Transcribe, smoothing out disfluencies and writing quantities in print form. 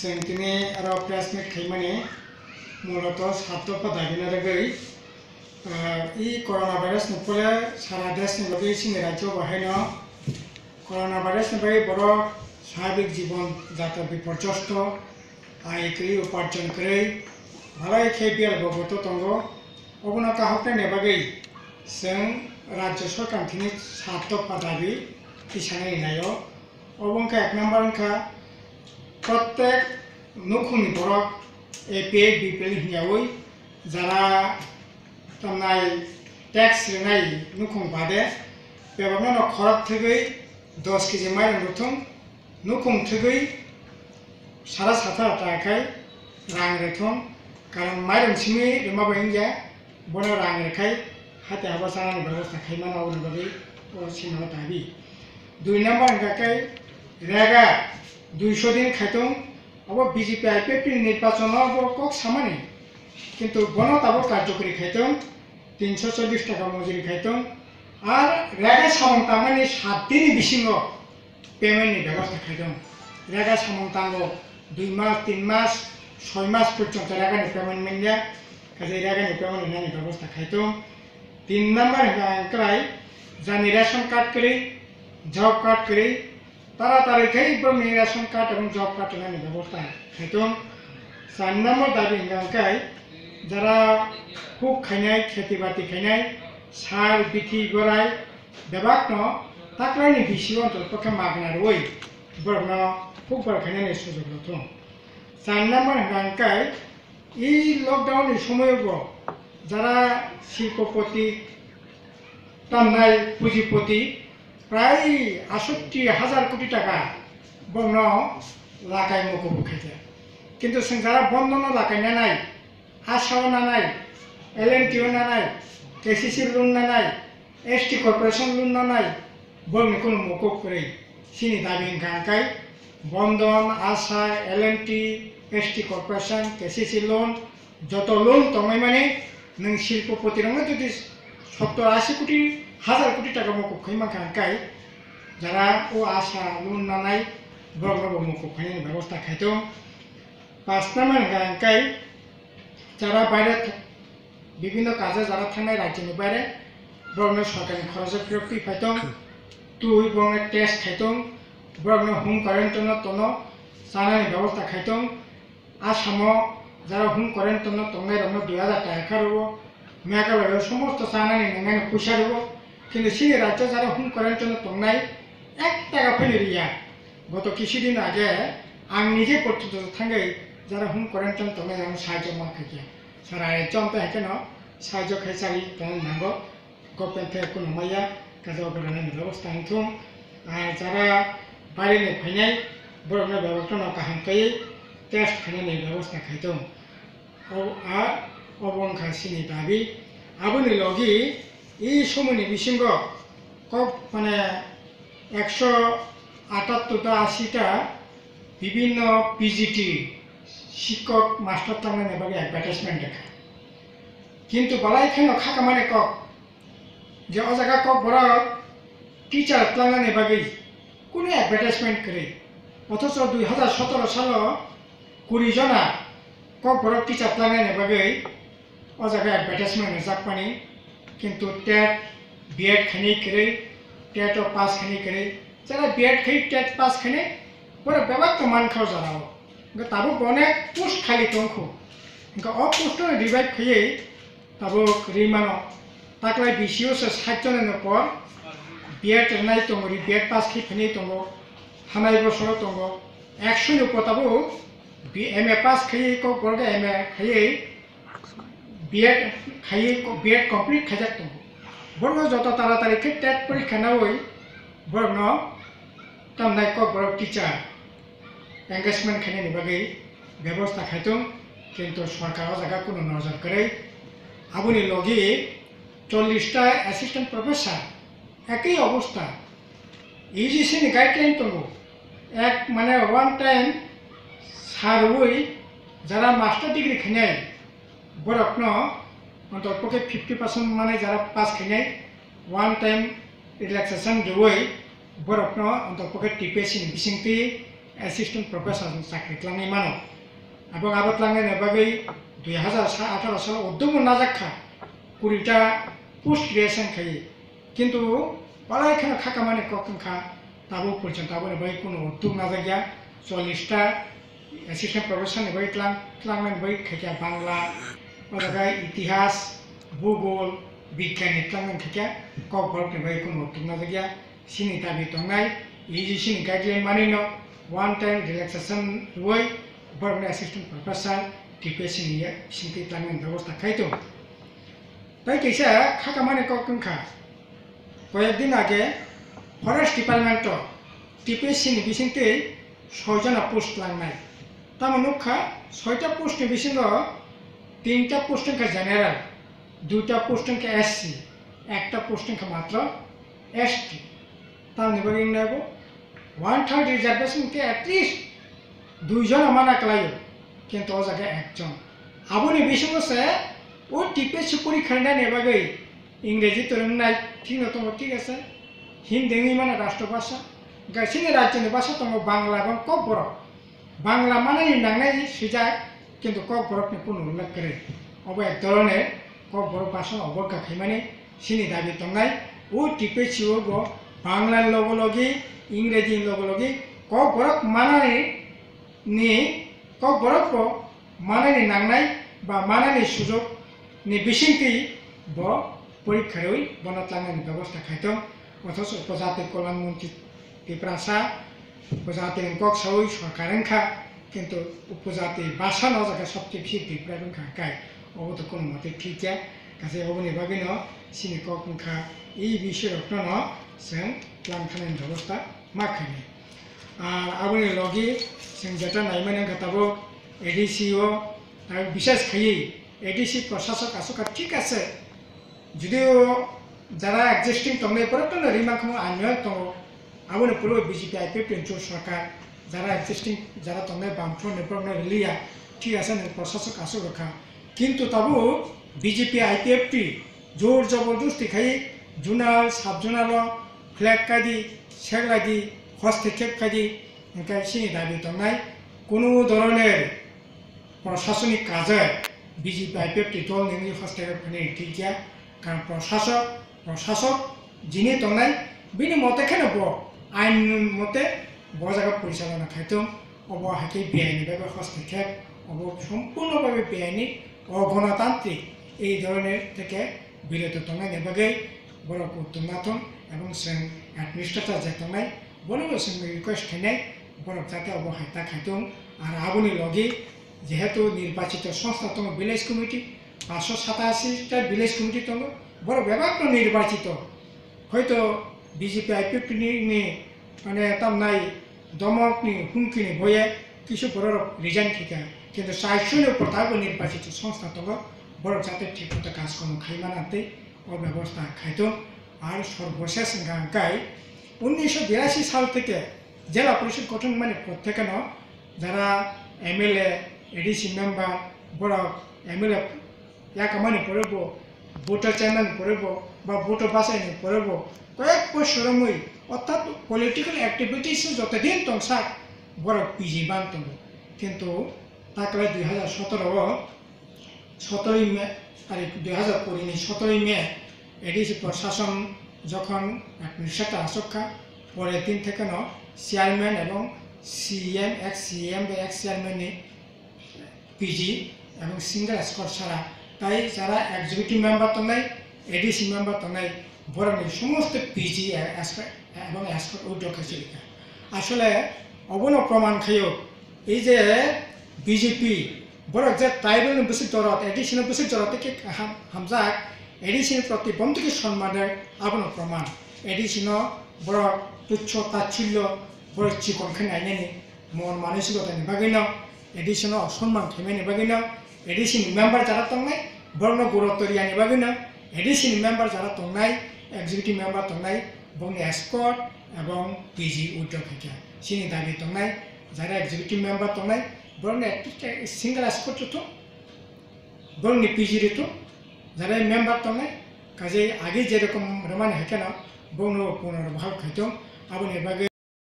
जोंनि आरो प्रेसमिट खालामनानै मूलत सातो पदागिना रगै कोरोना भाइरस निफ्राय सारा देशनि बागै जोंनि राज्योआव बाहायनो कोरोना भाइरस निफ्राय बर' स्वाभाविक जीवन जात विपर्यस्त आय गैयै उपार्जन गैयै भालाय खेबियाल बगत दंगो अबनो काहकनायनि बागै जों राज्य सरकारनि सातो पदाबि इसानाय नायो अबंका एक नम्बर का प्रत्येक नुखुनि बरक एपीए बीपीएल हियावै जरा तमनाय टैक्स रेनाय नुखुं बादे बेबानो नखरक थगै 10 केजि माइरं रुथुं नुखुं थगै सारा साथा ताखाय रां रेथुं कारण माइरं सिमी माबायन जा बनो रां रेखाय हाते हाबा सानानि व्यवस्था खायमान आवनि बागै ओ सिनाव दाबि 2 नम्बर गाकाय रेगा 200 दिन खायतुं अब बीजेपी आईपीएफ निर्वाचन कक सामानि किन्तु बनो ताबो कार्यकरी खायतुं 340 टाका मजुरी खायतुं और रेगा सामं तांगानि 7 दिन बिसिङाव पेमेन्टनि व्यवस्था खायतुं रेगा सामं तांगो 2 मास 3 मास 6 मास पर्यन्त रेगानि पेमेन्ट मोनया काजे रेगानि पेमेन्ट होनायनि व्यवस्था खायतुं 3 नम्बर अंकराय जानि रेशन कार्ड करी जॉब कार्ड करी तारा तारिखै बरनि रेशन कार्ड और जॉब कार्ड होनायनि व्यवस्था खायतुं 4 नम्बर दाबि अंकाय जरा हुक खायनाय खेती बाति खायनाय सार बिथि गराय बेबाकनो ताक्रायनि बिसिव अंतरपक्षे मागना रोय बरनो हुक बर खायनायनि सुजुग लथुं 4 नम्बर अंकाय इ लकडाउन समयबो जरा शिल्पपति तामनाय पुंजिपति प्राय 68,000 कोटी टाका बनो लागाय मको बुखायजा किन्तु जों जरा बन्दनो लागायना नाय आसाव नानाय एलएनटीओ नानाय केसीसी लोन नानाय एसटी कॉर्पोरेशन लोन नानाय बरनि कोनो मको करे सिनि दाबि गांकाय Bandhan Asha LNT ST corporation KCC loan जत लोन तंगाय माने नों शिल्पपति रंग जुदि 70-80 कोटी 1000 कोटी टाका मको खैमा गांकाय जरा ओ आशा लोन नानाय बरनो मको खैनायनि व्यवस्था खायतुं 5 नम्बर गांकाय जरा बायरे विभिन्न काजे जरा थांनाय राज्यनि बायरे बरनो सरकारनि खरच फैरती फायतुं तुई बरनो टेस्ट खायतुं बरनो होम क्वारंटाइन तनो सानानि व्यवस्था खायतुं आसामाव जरा होम क्वारंटाइन तंगाय रंग 2000 टाका खारबो मेघालय समस्त सानानि नंगाय फैसा रबो किन्तु सिनि राज्य जरा होम क्वारंटाइन तंगाय 1 टाका फैलिरिया गत किछुदिन आगे आं निजे पर्यन्त थांगाय जरा होम क्वारंटाइन तंगाय आं साहाय्य माखाया सारा एग्जाम पे हेकेन साहाय्य खायसारि तंग नांगो गभर्नमेन्ट कोनो माया काजो बरनानि व्यवस्था हथुं जरा बारिनि फैनाय बरनो व्यवस्था काहांकै टेस्ट खायनायनि व्यवस्था खायतुं अबंखा सिनि दाबि आबुनि लगी इ समयनि बिसिंगो कब माने 178-80टा विभिन्न पीजीटी शिक्षक मास्टर तांगायनि बागै एडभार्टाइजमेंट देखा किन्तु बालाय खेनो खाका माने कक जे अजागा कक बरा टीचर तांगायनि बागै कोनो एडभार्टाइजमेंट करे अथच 2017 साल 20 जना कक बरा टीचर तांगायनि बागै अजागा एडभार्टाइजमेंट जाकपानि किन्तु टेट बीएड खनि करे टेट पास खनि करे जरा बीएड खै टेट पास खने बरा बेबाक मान खाव जाराव ताबो बने पोस्ट खाली तंखौ अ पोस्ट रिवाइव खयै ताबो रिमानो ताकलाय बिसिओ से 60 जननि पर बीएड नाय तंगरि बीएड पास खै फनि तंगो हानाय बसर तंगो 100 नि पताबो एमए पास खयै को बरगे एमए खयै बीएड खयै को बीएड कंप्लीट खजाक तंगो बरनो जत तारातारि खे टेट परीक्षा नावै बरनो तामनाय को बर टीचर एंगेजमेंट खायनायनि बागै व्यवस्था खायतुं किन्तु सरकार जागा कोनो नजर करे आबुनि लगी 40टा असिस्टेंट प्रोफेसर एकई अवस्था यूजीसी नि गाइडलाइन तंगो एक माने वन टाइम सारवै जरा मास्टर डिग्री खायनाय बरकनो अंतरपक्षे 50% माने जरा पास खायनाय वन टाइम रिलैक्सेशन दोवै बरकनो अंतरपक्षे टीपीएससी नि बिसिंति অ্যাসিস্ট্যান্ট প্রফেসর চাকরি ক্লাংনি মানো এবং আবার ক্লাংনাय বাগै 2018 সালে উদ্যোগ নাজাখা 20টা পোস্ট ক্রিয়েশন খাই কিন্তু পড়াইখানা খাকামানে কখনখা তাবো পর্যন্ত আবার বাই কোনো উদ্যোগ নাজাগিয়া 40টা অ্যাসিস্ট্যান্ট প্রফেসর বাই ক্লাংনাय বাই খাইয়া বাংলা ওদাগাय ইতিহাস ভূগোল বিজ্ঞান ক্লাংनाय খাইয়া কক বরকনি বাই কোনো উদ্যোগ নাজাগিয়া সিনি দাবি দंनाय ইজিসিনি গাইডলাইন মানিनो ওয়ান টাইম রিল্যাক্সেশন রুই বরকনি অ্যাসিস্ট্যান্ট প্রফেসর টিপিএসসি নিয়ে সিনকে ক্লাংनाय ব্যবস্থা খাইতো তাই কেসা খাকামানে কখনখা কয়েকদিন আগে ফরেস্ট ডিপার্টমেন্ট টিপিএসসি नि बिसिंते 6 जना पोस्ट लांनाय तामनुखा 6टा पोस्ट नि बिसिंगो 3टा पोस्ट का जनरल 2टा पोस्ट का एससी 1टा पोस्ट का मात्र एसटी ताम निबगिन नागो 1/3 रिजर्वेशन के एटलिस्ट 2 जना माना कलायो किंतु ओ जागा एकजन आबोनि बिसिंगो से ओ টিপিএসসি পরীক্ষা নেবাগै इंग्रेजी तो रोंनाय ठीक दङ ठीक আছে हिंदी माने राष्ट्रभाषा गासैनि राज्यनि भाषा दङ बांला এবং কক বরক বাংলা মানে নাंनाय सिजा किंतु কক বরকनि কোনো উল্লেখ করে अब एक ধরনের কক বরক ভাষা অবজ্ঞা খাইমানে সিনি দাবি দंनाय ও টিপিএসসি ও বাংলার লগলগি इंग्रेजी লগলগি কক বরক মানানি नि কক বরক মানানি नांनाय বা মানানি সুযোগ नि बिसिंति ब পরীক্ষারই বনতলাঙ্গের ব্যবস্থা খাইতো অথচ উপজাতি কল্যাণ মন্ত্রী টিপ্রাসা উপজাতি কক সই সরকারেনখা কিন্তু উপজাতি ভাষা ন জায়গা সবচেয়ে বেশি টিপ্রারেনখা কাই অবত কোনো মতে ঠিক যা কাছে অবনি বাগিন সিনি কখনখা এই বিষয় রত্ন जों ক্লাংখানের ব্যবস্থা মাখানি আর আবনি লগি जों যেটা নাইমানে খাতাবো এডিসিও আর বিশেষ খাই এডিসি প্রশাসক আসকা ঠিক আছে যদিও যারা এক্সিস্টিং দंनाय পরে রিমাখমো আনুয়াল দङ আবনি পুরো বিজেপি আইপিএফ সরকার যারা এক্সিস্টিং যারা দंनाय বামফ্রন্ট নেপ্রমনে লিয়া ঠিক আছে প্রশাসক আসক রখা কিন্তু তবু বিজেপি আইপিএফ জোর জবরদস্তি খাই জুনাল সাবজুনাল ফ্ল্যাগ কাদি সেগলাদি হস্তক্ষেপ কাদি সিনি দাবি দंनाय কোনো ধরনের প্রশাসনিক কাজে বিজেপি আইপিএফ দল নিয়ে হস্তক্ষেপ ঠিক গিয়া কারণ প্রশাসক যিনি দंनाय বিনি মতে কেন আইন মতে জায়গা পরিচালনা খাইতো অব হাকি বেআইনিভাবে হস্তক্ষেপ অব সম্পূর্ণভাবে বেআইনি অগণতান্ত্রিক এই ধরনের থেকে বিরত দंनाय নেবাগै বড় উদ্যোগ নাথন এবং जों এডমিনিস্ট্রেটর যে দंनाय বলবো जों রিকোয়েস্ট খাইনাय বড় যাতে অব হাইতা খাইতো আর আবনি লগি যেহেতু নির্বাচিত সংস্থা দङ ভিলেজ কমিটি 587টা ভিলেজ কমিটি দङ বড় ব্যাপক নির্বাচিত হয়তো বিজেপি আইপিএফ नि মানে তামনাই দমকনি হুমকিনি ভয়ে কিছু বড় রিজাইন ঠিকা কিন্তু 400 উপর তাগো নির্বাচিত সংস্থা দङ বড় যাতে ঠিকমতো কাজকর্ম খাইমানাতে ও ব্যবস্থা খাইতো আর সর্বশেষ গায় 1982 সাল থেকে জেলা পরিষদ গঠন মানে প্রত্যেকেন যারা এমএলএ এডিসি মেম্বার বড় এমএলএ এক মানে পড়ব ভোটার চেয়ারম্যান পড়ব বা ভোটার বাসাইনি পড়ব কয়েক বছরমই অর্থাৎ পলিটিক্যাল অ্যাক্টিভিটিস যতদিন দংসাক বড় পিজি বানতব কিন্তু তাকলে 17 মে তারিখ 2020 17 মে এডিসি প্রশাসন যখন অ্যাডমিনিস্ট্রেটর আসকা পরের দিন থেকে চেয়ারম্যান এবং সিএম এক্স সিএম বা এক্স চেয়ারম্যান পিজি এবং সিঙ্গেল স্কট ছাড়া তাই যারা এক্সিকিউটিভ মেম্বার দंनाय এডিসি মেম্বার দंनाय বরনি সমস্ত পিজি এবং স্কট উইথড্র খাইছে আসলে অবন প্রমাণ খাইও এই যে বিজেপি বড় যে ট্রাইবেল বসে দরদ এডিসি বসে দরদ থেকে হামজাক এডিসি প্রতি বন্ধুকে সম্মানের আবন প্রমাণ এডিসি বড় তুচ্ছ তাচ্ছিল্য বড় চিকন খাইনাইনি মন মানসিকতা বাগিন এডিসি অসম্মান খাইমানি বাগিন এডিসি মেম্বার যারা দंनाय বর্ণ গুরুত্ব রিয়ানি বাগিন এডিসি মেম্বার যারা দंनाय এক্সিকিউটিভ মেম্বার দंनाय বংনি স্কট এবং পিজি উইথড্র খাইয়া সিনি দাবি দंनाय যারা এক্সিকিউটিভ মেম্বার দंनाय বর্ণ সিঙ্গেল স্কট তো বংনি পিজি রেতো যারা মেম্বার দंनाय কাজে আগে যেরকম রমান হেকেনা বংনো পুনর্ভাব খাইতো আবনি বাগে